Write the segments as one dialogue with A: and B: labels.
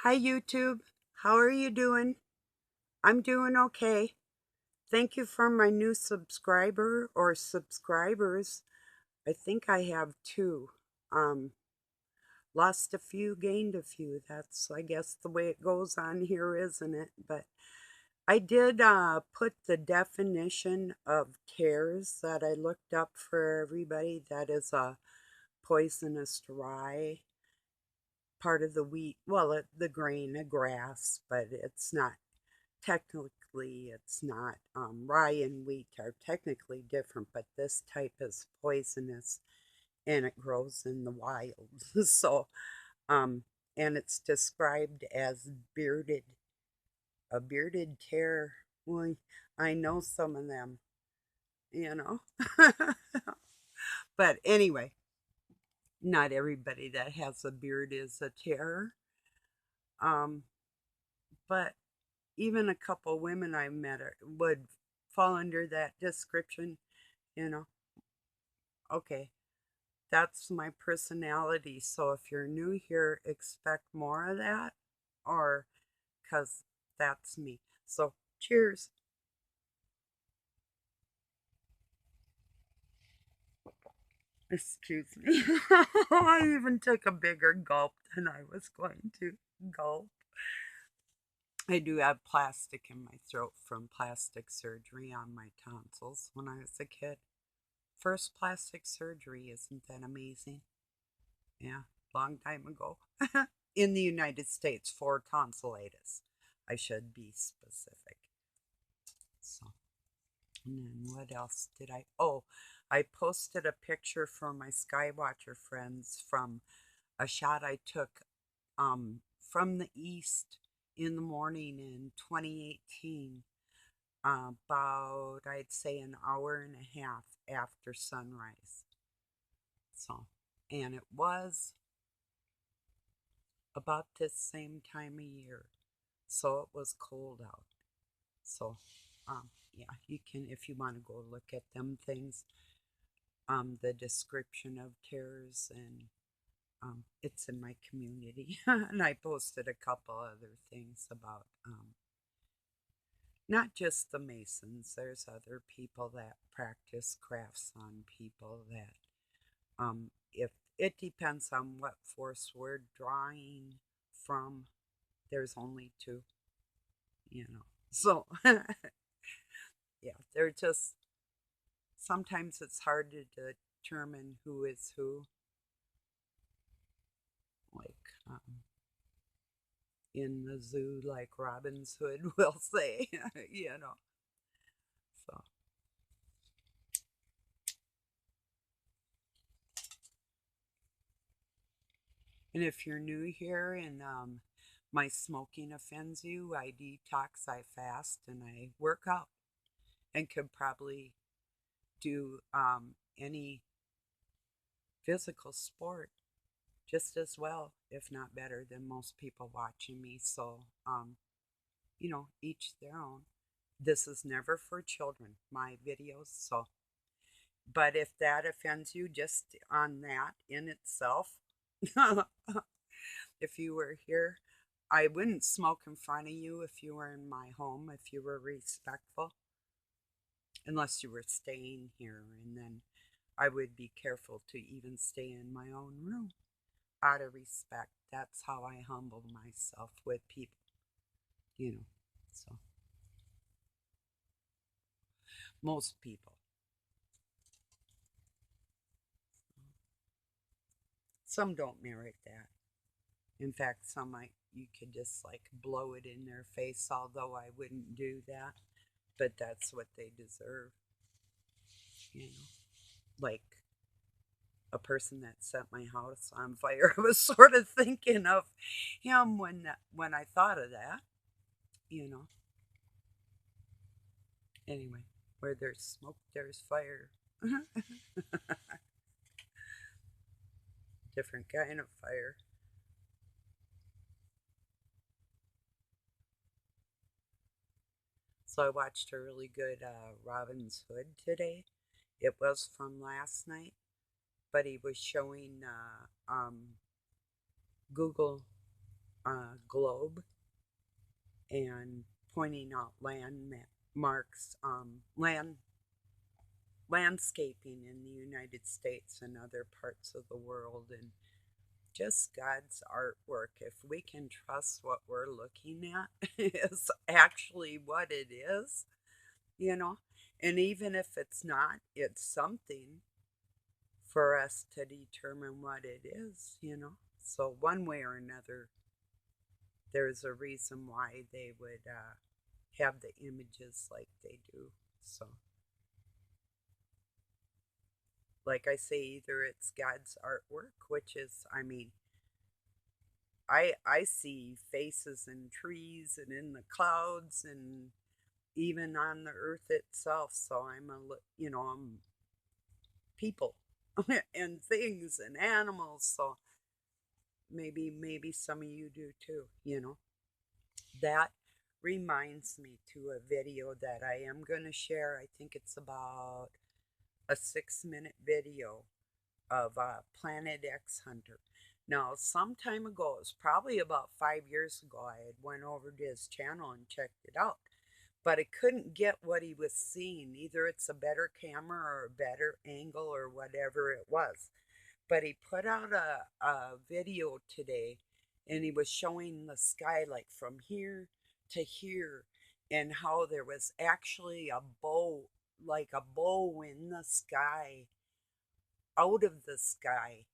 A: Hi, YouTube. How are you doing? I'm doing okay. Thank you for my new subscriber or subscribers. I think I have two. Um, Lost a few, gained a few. That's, I guess, the way it goes on here, isn't it? But I did put the definition of tares that I looked up for everybody. That is a poisonous rye, part of the wheat. Well, the grain, a grass, but it's not technically it's not. Rye and wheat are technically different, but this type is poisonous and it grows in the wild. So, um, and it's described as a bearded tear. Well, I know some of them, you know. But anyway, not everybody that has a beard is a terror. Um, but even a couple women I met would fall under that description, you know. Okay, that's my personality. So if you're new here, expect more of that, or because that's me. So cheers. Excuse me. I even took a bigger gulp than I was going to gulp. I do have plastic in my throat from plastic surgery on my tonsils when I was a kid. First plastic surgery, isn't that amazing? Yeah, long time ago. In the United States for tonsillitis. I should be specific. So, and then what else did I? Oh, I posted a picture for my Skywatcher friends from a shot I took from the east in the morning in 2018, about I'd say an hour and a half after sunrise. So, and it was about this same time of year. So it was cold out. So, yeah, you can, if you want to go look at them things, the description of terrors, and it's in my community. And I posted a couple other things about not just the Masons, there's other people that practice crafts on people that, if it depends on what force we're drawing from, there's only two, you know. So, yeah, they're just sometimes it's hard to determine who is who, like in the zoo, like Robin's Hood will say, you know. So, and if you're new here and my smoking offends you, I detox, I fast, and I work out, and could probably do any physical sport just as well, if not better, than most people watching me. So, each their own. This is never for children, my videos. So, but if that offends you, just on that in itself, if you were here, I wouldn't smoke in front of you if you were in my home, if you were respectful, unless you were staying here. And then I would be careful to even stay in my own room out of respect. That's how I humble myself with people, you know. So, most people. Some don't merit that. In fact, some might you could just like blow it in their face, although I wouldn't do that. But that's what they deserve, you know. Like a person that set my house on fire. I was sort of thinking of him when I thought of that, you know. Anyway, where there's smoke, there's fire. Different kind of fire. So I watched a really good Robin's Hood today. It was from last night, but he was showing Google. globe and pointing out landmarks, landscaping in the United States and other parts of the world, and just God's artwork. If we can trust what we're looking at is actually what it is, you know, and even if it's not, it's something for us to determine what it is, you know. So, one way or another, there's a reason why they would have the images like they do. So, like I say, either it's God's artwork, which is, I mean, I see faces in trees and in the clouds and even on the earth itself. So I'm people and things and animals. So maybe some of you do too. That reminds me to a video that I am going to share. I think it's about a 6-minute video of Planet X Hunter. Now, some time ago, it was probably about 5 years ago, I had went over to his channel and checked it out. But I couldn't get what he was seeing. Either it's a better camera or a better angle or whatever it was. But he put out a video today and he was showing the sky like from here to here and how there was actually a bow, like a bow in the sky, out of the sky,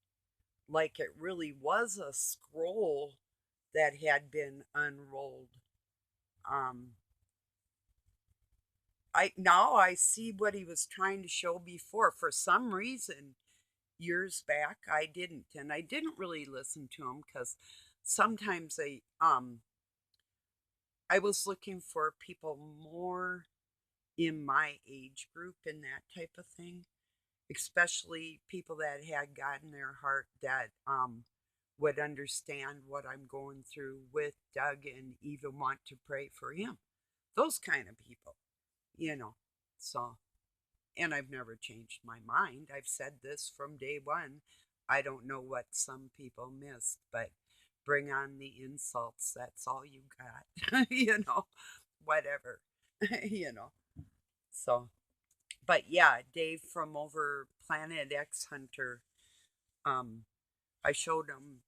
A: like it really was a scroll that had been unrolled. Um, I see what he was trying to show before. For some reason, years back, and I didn't really listen to him because sometimes I was looking for people more in my age group and that type of thing, especially people that had God in their heart that would understand what I'm going through with Doug and even want to pray for him. Those kind of people, you know. So, and I've never changed my mind. I've said this from day one. I don't know what some people missed, but bring on the insults. That's all you got, whatever, you know. So, but yeah, Dave from over Planet X Hunter, um, I showed him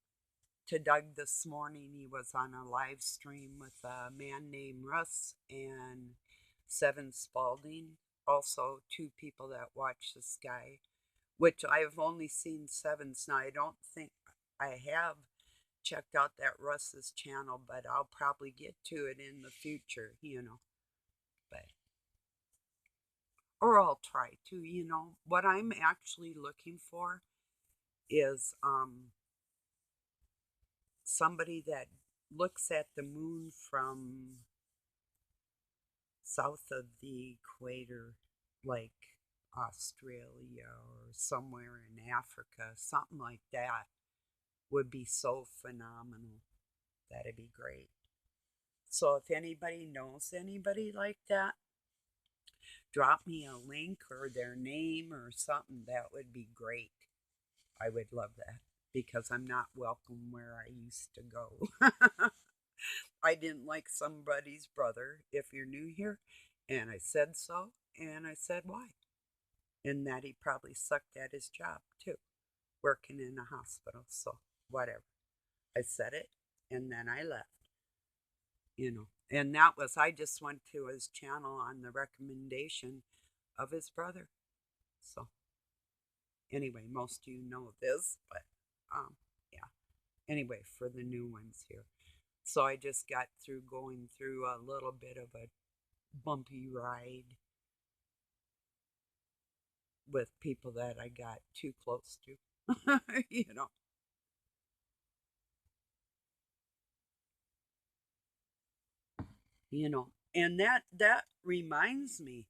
A: to Doug this morning. He was on a live stream with a man named Russ and Seven Spalding, also two people that watch the sky, which I've only seen Sevens. Now, I don't think I have checked out that Russ's channel, but I'll probably get to it in the future. But, or I'll try to. What I'm actually looking for is somebody that looks at the moon from south of the equator, like Australia or somewhere in Africa, something like that would be so phenomenal. That'd be great. So if anybody knows anybody like that, drop me a link or their name or something. That would be great. I would love that because I'm not welcome where I used to go. I didn't like somebody's brother, if you're new here, and I said so, and I said why. And that he probably sucked at his job too, working in a hospital. So, whatever. I said it, and then I left. And that was, I just went to his channel on the recommendation of his brother. So, anyway, most of you know this, but yeah. Anyway, for the new ones here. So I just got through going through a little bit of a bumpy ride with people that I got too close to, you know. And that reminds me,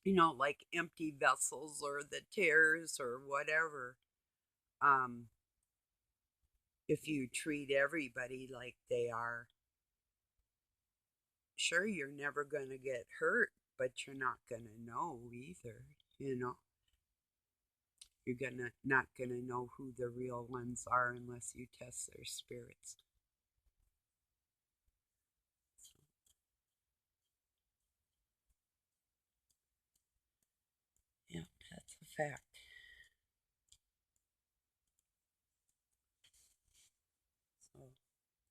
A: like empty vessels or the tears or whatever. Um, if you treat everybody like they are, sure, you're never going to get hurt, but you're not going to know either. You're not gonna know who the real ones are unless you test their spirits. fact. So,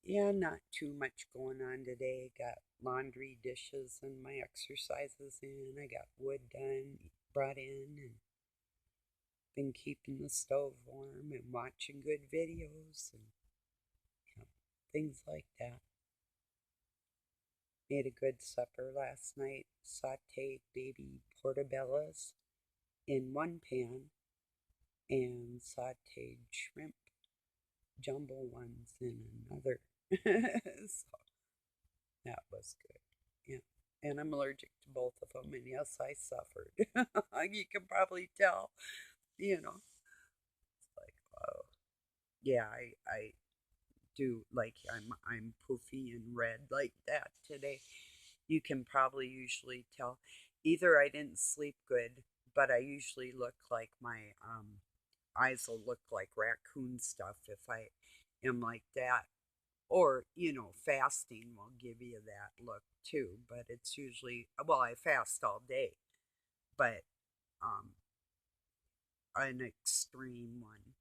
A: yeah, not too much going on today. Got laundry, dishes, and my exercises in. I got wood done, brought in, and been keeping the stove warm and watching good videos and you know, things like that. Made a good supper last night. Sauteed baby portobellos in one pan and sauteed shrimp jumbo ones in another. So that was good. Yeah. And I'm allergic to both of them. And yes, I suffered. You can probably tell, you know. It's like, oh, yeah, I do like I'm poofy and red like that today. You can probably usually tell. Either I didn't sleep good, but I usually look like my eyes will look like raccoon stuff if I am like that. Or, fasting will give you that look too, but it's usually, well, I fast all day, but um, an extreme one,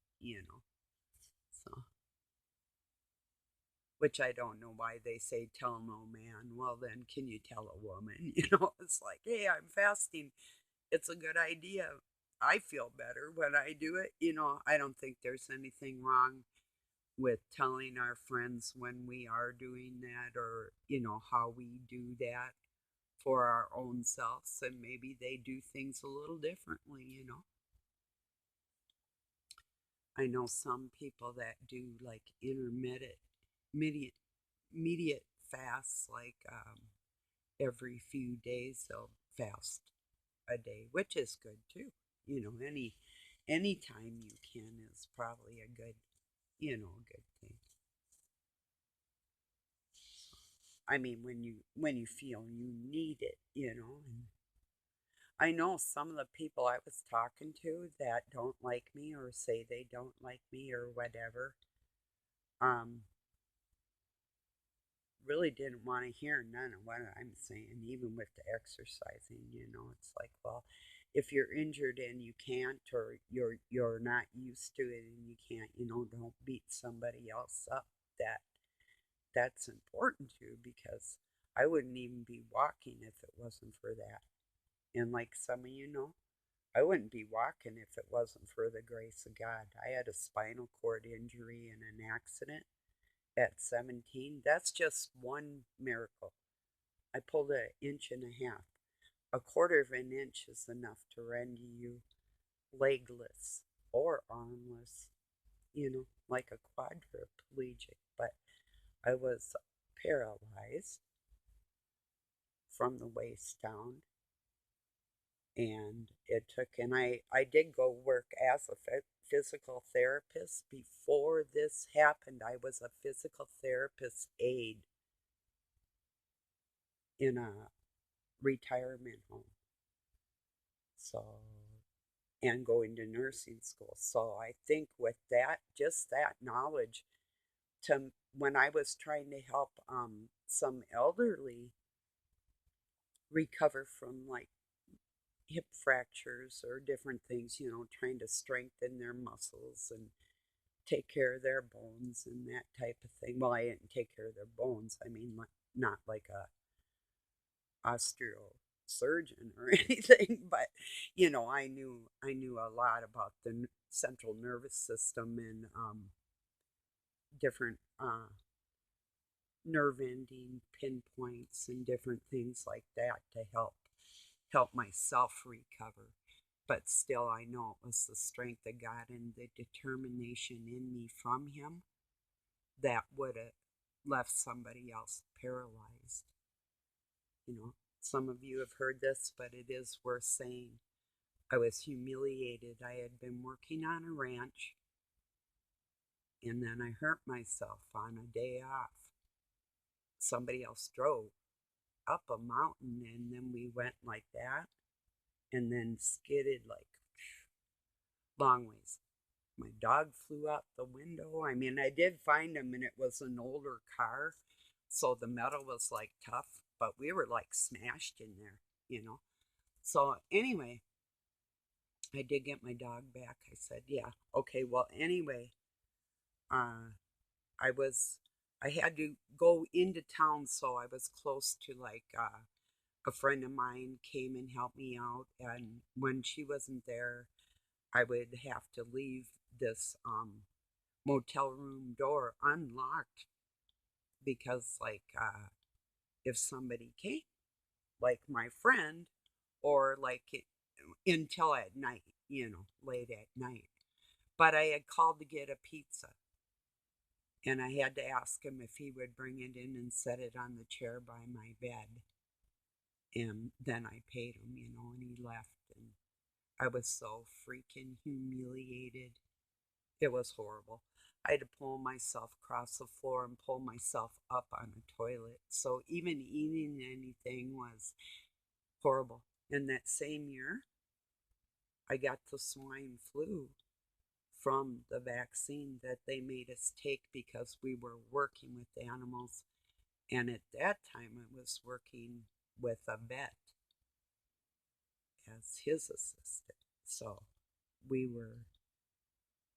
A: so, which I don't know why they say tell no man. Well, then, can you tell a woman? It's like, hey, I'm fasting. It's a good idea. I feel better when I do it. I don't think there's anything wrong with telling our friends when we are doing that or, how we do that for our own selves. And maybe they do things a little differently. I know some people that do like immediate, immediate fasts, like every few days they'll fast a day, which is good too. Any time you can is probably a good, good thing. I mean, when you feel you need it. And I know some of the people I was talking to that don't like me or say they don't like me or whatever, um, really didn't want to hear none of what I'm saying, even with the exercising. It's like, well, if you're injured and you can't, or you're not used to it and you can't, don't beat somebody else up. That's important too, because I wouldn't even be walking if it wasn't for that. And like some of I wouldn't be walking if it wasn't for the grace of God. I had a spinal cord injury in an accident at 17. That's just one miracle. I pulled an inch and a half. A quarter of an inch is enough to render you legless or armless, like a quadriplegic. But I was paralyzed from the waist down. And I did go work as a physical therapist. Before this happened, I was a physical therapist aide in a retirement home. So, and going to nursing school. So I think with that, just that knowledge, to when I was trying to help some elderly recover from like hip fractures or different things, trying to strengthen their muscles and take care of their bones and that type of thing. Well, I didn't take care of their bones. I mean, not like a osteosurgeon or anything, but I knew a lot about the central nervous system and different nerve ending pinpoints and different things like that to help myself recover. But still, I know it was the strength of God and the determination in me from Him that would have left somebody else paralyzed. Some of you have heard this, but it is worth saying. I was humiliated. I had been working on a ranch, and then I hurt myself on a day off. Somebody else drove up a mountain, and then we went like that, and then skidded like long ways. My dog flew out the window. I mean, I did find him, and it was an older car, so the metal was like tough, but we were like smashed in there. So, anyway, I did get my dog back. I said, yeah. Okay, well, anyway, uh, I was, I had to go into town, so I was close to like a friend of mine came and helped me out. And when she wasn't there, I would have to leave this motel room door unlocked because, like, if somebody came, like my friend, or like until at night, late at night. But I had called to get a pizza, and I had to ask him if he would bring it in and set it on the chair by my bed. And then I paid him, and he left. And I was so freaking humiliated. It was horrible. I had to pull myself across the floor and pull myself up on a toilet. So even eating anything was horrible. And that same year, I got the swine flu from the vaccine that they made us take because we were working with animals. And at that time, I was working with a vet as his assistant. So we were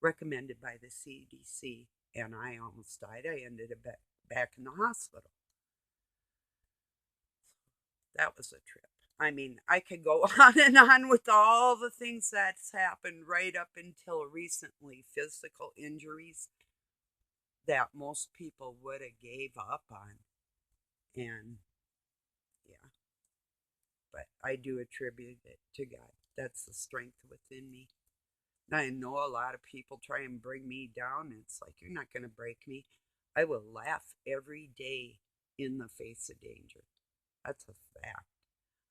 A: recommended by the CDC, and I almost died. I ended up back in the hospital. That was a trip. I mean, I could go on and on with all the things that's happened right up until recently, physical injuries that most people would have gave up on. And yeah, but I do attribute it to God. That's the strength within me. I know a lot of people try and bring me down. It's like, you're not going to break me. I will laugh every day in the face of danger. That's a fact.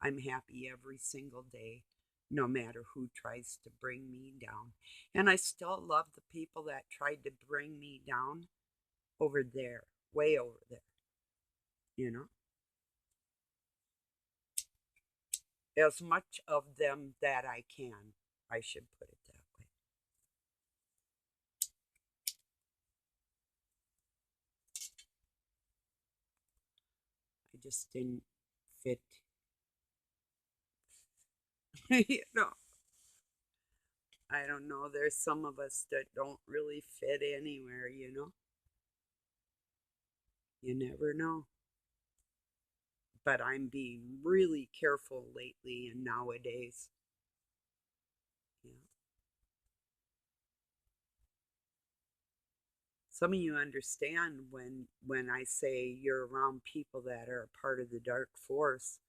A: I'm happy every single day, no matter who tries to bring me down. And I still love the people that tried to bring me down over there, way over there, you know? As much of them that I can, I should put it that way. I just didn't fit, you know? I don't know. There's some of us that don't really fit anywhere. You never know. But I'm being really careful lately and nowadays. Yeah. Some of you understand when I say you're around people that are a part of the dark force,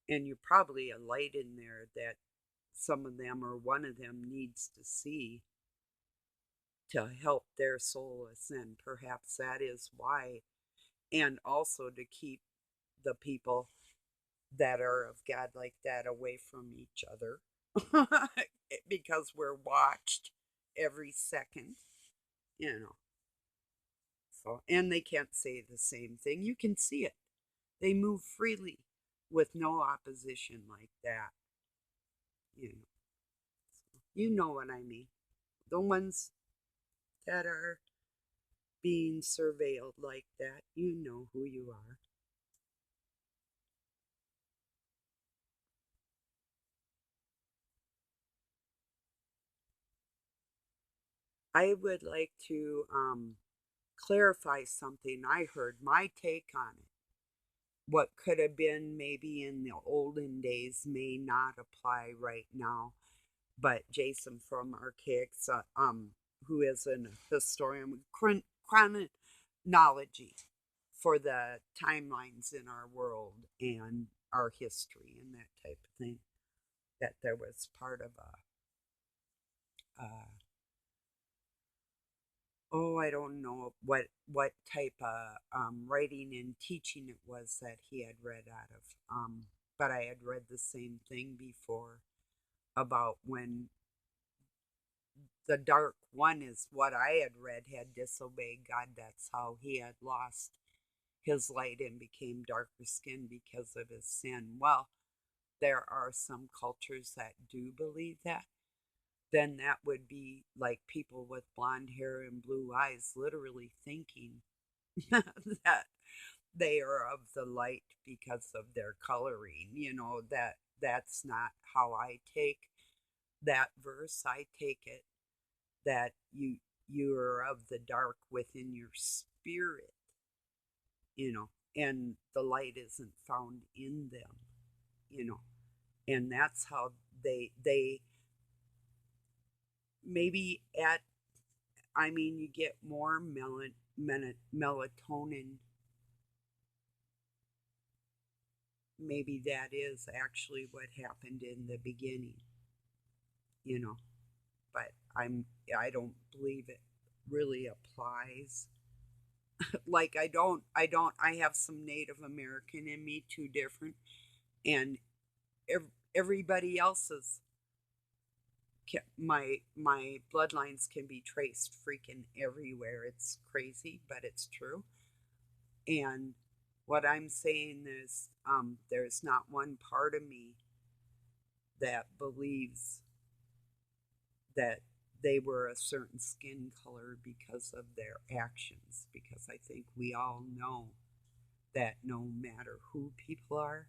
A: and you're probably a light in there that some of them or one of them needs to see to help their soul ascend. Perhaps that is why. And also to keep the people that are of God like that away from each other because we're watched every second, you know. So, and they can't say the same thing. You can see it. They move freely with no opposition like that, you know. So, you know what I mean. The ones that are being surveilled like that, you know who you are. I would like to clarify something I heard, my take on it. What could have been maybe in the olden days may not apply right now. But Jason from Archaics, who is an historian with chronology for the timelines in our world and our history and that type of thing, that there was part of a oh, I don't know what type of writing and teaching it was that he had read out of. But I had read the same thing before about when the dark one is what I had read had disobeyed God. That's how he had lost his light and became darker skinned because of his sin. Well, there are some cultures that do believe that. Then that would be like people with blonde hair and blue eyes literally thinking that they are of the light because of their coloring. That's not how I take that verse, I take it that you are of the dark within your spirit, you know, and the light isn't found in them, you know, and that's how they maybe at I mean you get more melatonin. Maybe that is actually what happened in the beginning, you know, but I don't believe it really applies. Like I have some Native American in me, two different, and everybody else's my bloodlines can be traced freaking everywhere. It's crazy, but it's true. And what I'm saying is, there's not one part of me that believes that they were a certain skin color because of their actions. Because I think we all know that no matter who people are,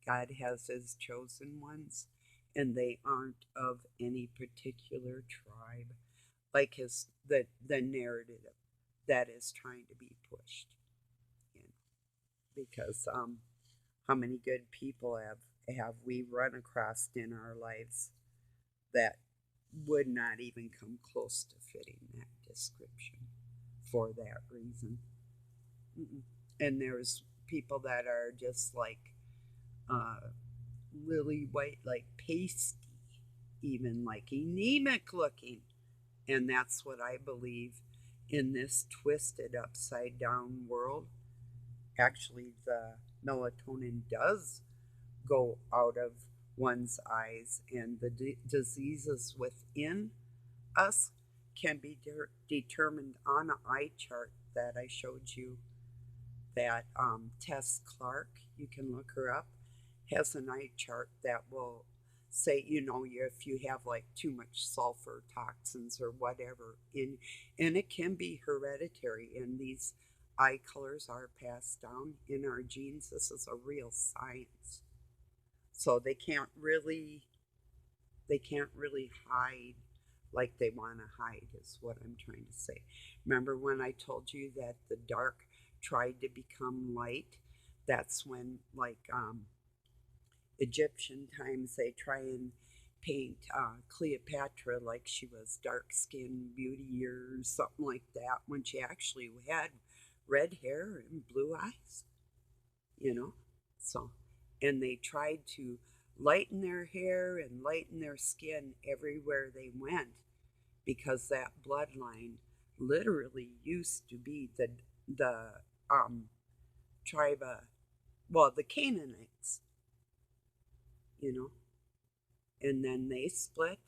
A: God has his chosen ones, and they aren't of any particular tribe, like the narrative that is trying to be pushed. You know, because how many good people have we run across in our lives that would not even come close to fitting that description for that reason? Mm-mm. And there's people that are just like uh, lily white, like pasty, even like anemic looking. And that's what I believe in this twisted upside down world. Actually, the melatonin does go out of one's eyes, and the diseases within us can be determined on an eye chart that I showed you. That Tess Clark, you can look her up, has an eye chart that will say, you know, if you have like too much sulfur toxins or whatever in, and it can be hereditary, and these eye colors are passed down in our genes. This is a real science. So they can't really hide like they want to hide, is what I'm trying to say. Remember when I told you that the dark tried to become light? That's when, like, Egyptian times, they try and paint Cleopatra like she was dark skinned beauty or something like that, when she actually had red hair and blue eyes, you know? So, and they tried to lighten their hair and lighten their skin everywhere they went, because that bloodline literally used to be the tribe of, well, the Canaanites, you know, and then they split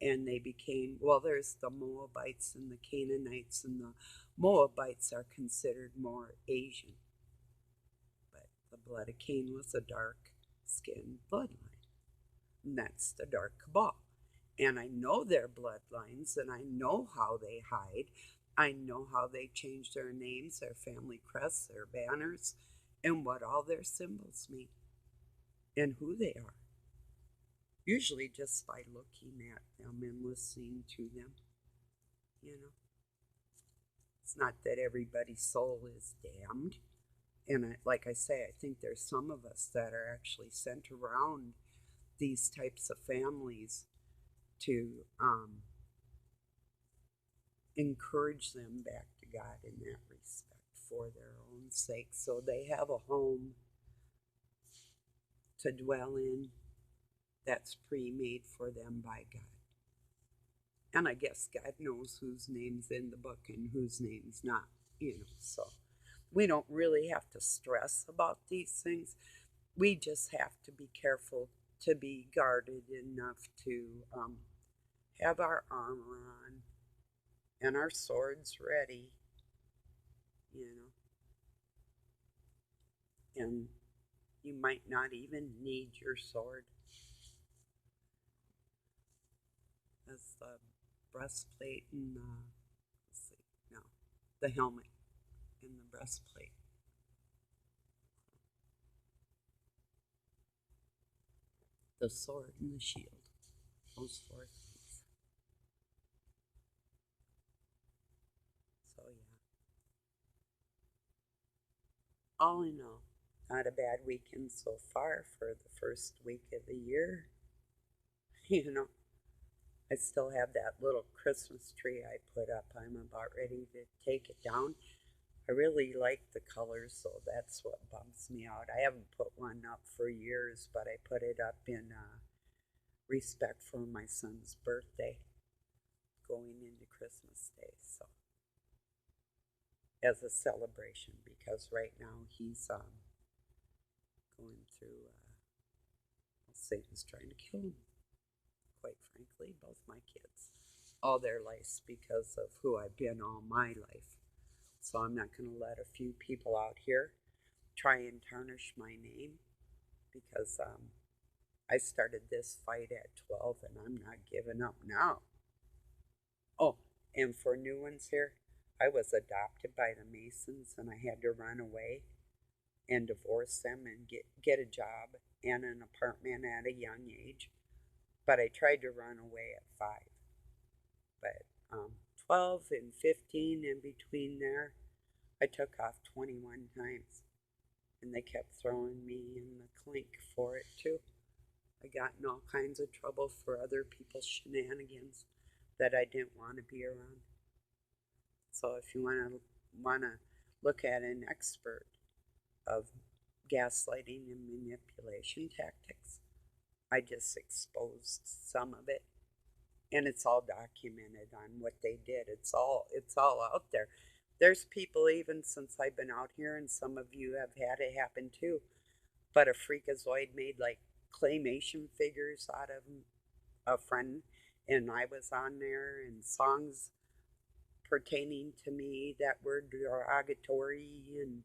A: and they became, well, there's the Moabites and the Canaanites, and the Moabites are considered more Asian, but the blood of Cain was a dark skinned bloodline, and that's the dark cabal. And I know their bloodlines, and I know how they hide. I know how they change their names, their family crests, their banners, and what all their symbols mean, and who they are. Usually just by looking at them and listening to them, you know. It's not that everybody's soul is damned. And like I say, I think there's some of us that are actually sent around these types of families to encourage them back to God in that respect, for their own sake, so they have a home to dwell in that's pre-made for them by God. And I guess God knows whose name's in the book and whose name's not, you know. So we don't really have to stress about these things. We just have to be careful to be guarded enough to have our armor on and our swords ready, you know. And you might not even need your sword, as the breastplate and the, let's see, no, the helmet and the breastplate. The sword and the shield. those 4 things. So yeah, all in all, not a bad weekend so far for the first week of the year. You know, I still have that little Christmas tree I put up. I'm about ready to take it down. I really like the colors, so that's what bumps me out. I haven't put one up for years, but I put it up in respect for my son's birthday going into Christmas Day. So, as a celebration, because right now he's going through, Satan's trying to kill him, quite frankly, both my kids, all their lives because of who I've been all my life. So I'm not going to let a few people out here try and tarnish my name because I started this fight at 12 and I'm not giving up now. Oh, and for new ones here, I was adopted by the Masons and I had to run away and divorce them and get a job and an apartment at a young age. But I tried to run away at 5. But 12 and 15 in between there, I took off 21 times. And they kept throwing me in the clink for it too. I got in all kinds of trouble for other people's shenanigans that I didn't want to be around. So if you want to look at an expert of gaslighting and manipulation tactics, I just exposed some of it, and it's all documented on what they did. It's all out there. There's people even since I've been out here, and some of you have had it happen too. But a freakazoid made like claymation figures out of a friend, and I was on there, and songs pertaining to me that were derogatory, and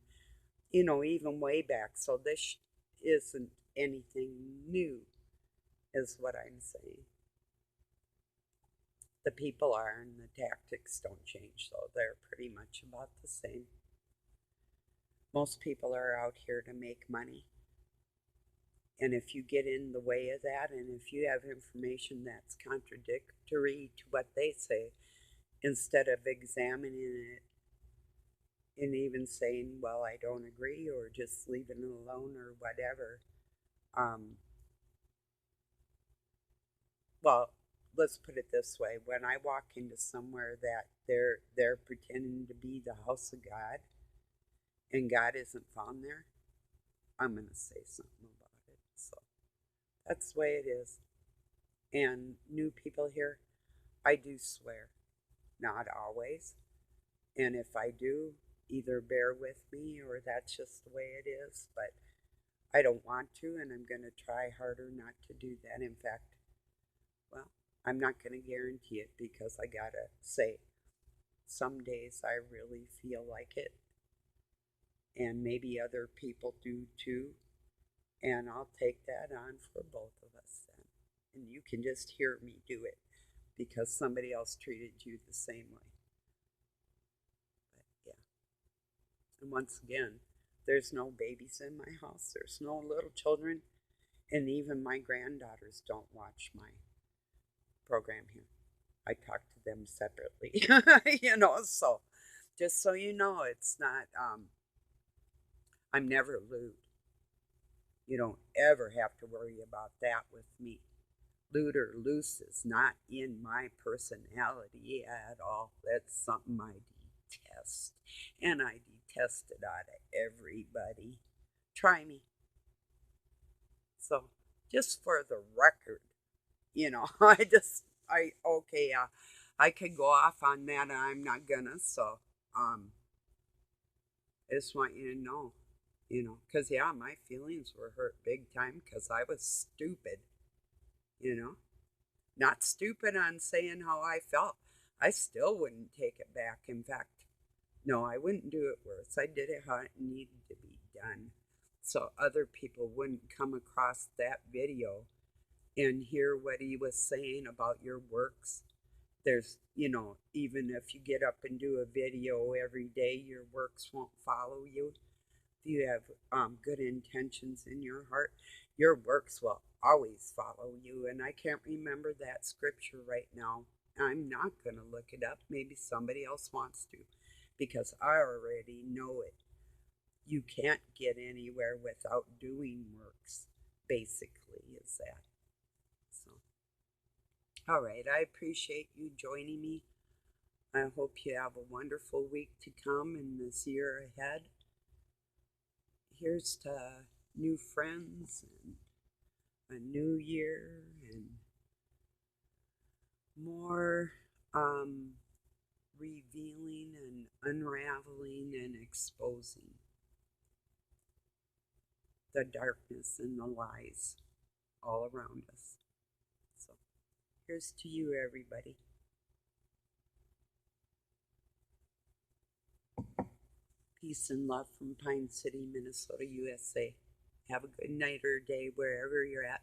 A: even way back. So this isn't anything new, is what I'm saying. The people are, and the tactics don't change, so they're pretty much about the same. Most people are out here to make money. And if you get in the way of that, and if you have information that's contradictory to what they say, instead of examining it and even saying, well, I don't agree, or just leaving it alone or whatever, well, let's put it this way. When I walk into somewhere that they're pretending to be the house of God and God isn't found there, I'm going to say something about it. So that's the way it is. And new people here, I do swear. Not always. And if I do, either bear with me or that's just the way it is. But I don't want to, and I'm going to try harder not to do that. In fact, well, I'm not going to guarantee it because I got to say, some days I really feel like it. And maybe other people do too. And I'll take that on for both of us then. And you can just hear me do it because somebody else treated you the same way. But yeah. And once again, there's no babies in my house. There's no little children. And even my granddaughters don't watch my program here. I talk to them separately, so just so you know, it's not, I'm never lewd. You don't ever have to worry about that with me. Lewd or loose is not in my personality at all. That's something I detest. And I detest it out of everybody. Try me. So, just for the record, I could go off on that and I'm not gonna. So, I just want you to know, because yeah, my feelings were hurt big time because I was stupid, you know. Not stupid on saying how I felt. I still wouldn't take it back. In fact, no, I wouldn't do it worse. I did it how it needed to be done. So other people wouldn't come across that video and hear what he was saying about your works. There's, even if you get up and do a video every day, your works won't follow you. If you have good intentions in your heart, your works will always follow you. And I can't remember that scripture right now. I'm not going to look it up. Maybe somebody else wants to, because I already know it. You can't get anywhere without doing works, basically, is that. So, all right, I appreciate you joining me. I hope you have a wonderful week to come in this year ahead. Here's to new friends and a new year and more revealing and unraveling and exposing the darkness and the lies all around us. So here's to you, everybody. Peace and love from Pine City, Minnesota, USA. Have a good night or day wherever you're at.